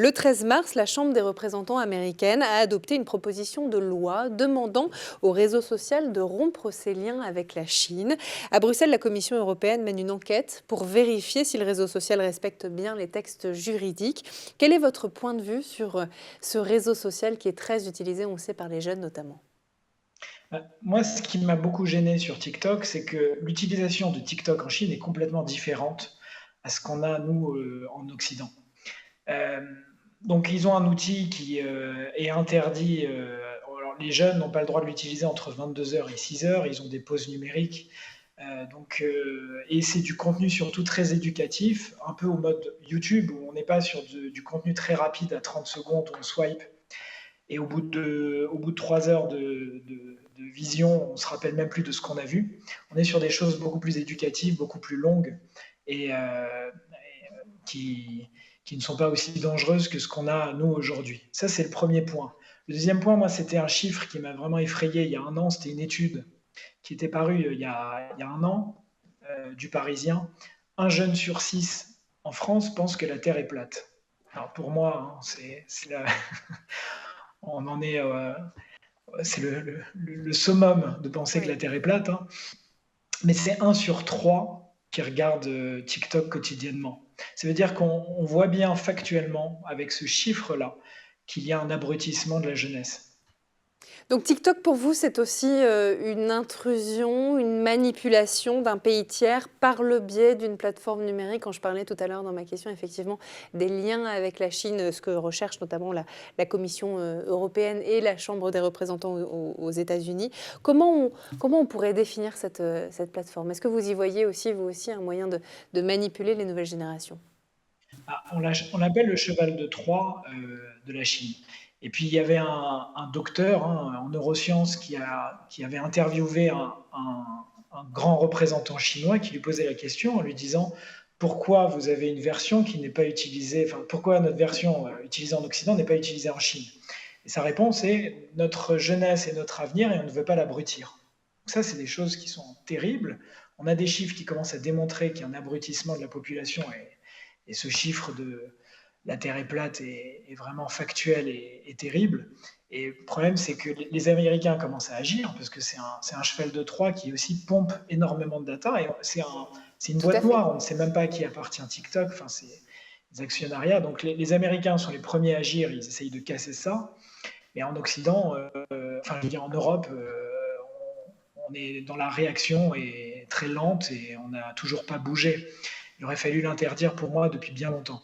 Le 13 mars, la Chambre des représentants américaine a adopté une proposition de loi demandant au réseau social de rompre ses liens avec la Chine. À Bruxelles, la Commission européenne mène une enquête pour vérifier si le réseau social respecte bien les textes juridiques. Quel est votre point de vue sur ce réseau social qui est très utilisé, on le sait, par les jeunes notamment? Moi, ce qui m'a beaucoup gêné sur TikTok, c'est que l'utilisation de TikTok en Chine est complètement différente à ce qu'on a nous, en Occident. Donc ils ont un outil qui, est interdit, alors les jeunes n'ont pas le droit de l'utiliser entre 22 heures et 6 heures. Ils ont des pauses numériques, et c'est du contenu surtout très éducatif, un peu au mode YouTube où on n'est pas sur du contenu très rapide à 30 secondes, on swipe et au bout de 3 heures de vision, on se rappelle même plus de ce qu'on a vu. On est sur des choses beaucoup plus éducatives, beaucoup plus longues et qui, qui ne sont pas aussi dangereuses que ce qu'on a nous aujourd'hui. Ça, c'est le premier point. Le deuxième point, moi, c'était un chiffre qui m'a vraiment effrayé il y a un an. C'était une étude qui était parue il y a un an, du Parisien. Un jeune sur 6 en France pense que la Terre est plate. Alors pour moi, hein, on en est, c'est le summum de penser que la Oui. Terre est plate, hein. Mais c'est un sur 3 qui regarde TikTok quotidiennement. Ça veut dire qu'on voit bien factuellement, avec ce chiffre-là, qu'il y a un abrutissement de la jeunesse. Donc TikTok pour vous, c'est aussi une intrusion, une manipulation d'un pays tiers par le biais d'une plateforme numérique. Quand je parlais tout à l'heure dans ma question, effectivement, des liens avec la Chine, ce que recherche notamment la Commission européenne et la Chambre des représentants aux États-Unis. Comment on pourrait définir cette plateforme? Est-ce que vous y voyez aussi, vous aussi, un moyen de manipuler les nouvelles générations? Ah, on l'appelle le cheval de Troie de la Chine. Et puis il y avait un docteur, hein, en neurosciences qui avait interviewé un grand représentant chinois qui lui posait la question en lui disant pourquoi vous avez une version qui n'est pas utilisée, enfin pourquoi notre version utilisée en Occident n'est pas utilisée en Chine. Et sa réponse est notre jeunesse est notre avenir et on ne veut pas l'abrutir. Donc ça, c'est des choses qui sont terribles. On a des chiffres qui commencent à démontrer qu'il y a un abrutissement de la population et ce chiffre de la Terre est plate est vraiment factuel et terrible. Et le problème, c'est que les Américains commencent à agir, parce que c'est un cheval de Troie qui aussi pompe énormément de data, et c'est une Tout à boîte fait. noire, on ne sait même pas à qui appartient TikTok, enfin, c'est des actionnariats. Donc les Américains sont les premiers à agir, ils essayent de casser ça. Mais en Occident, enfin je veux dire en Europe, on est dans la réaction est très lente et on n'a toujours pas bougé. Il aurait fallu l'interdire pour moi depuis bien longtemps.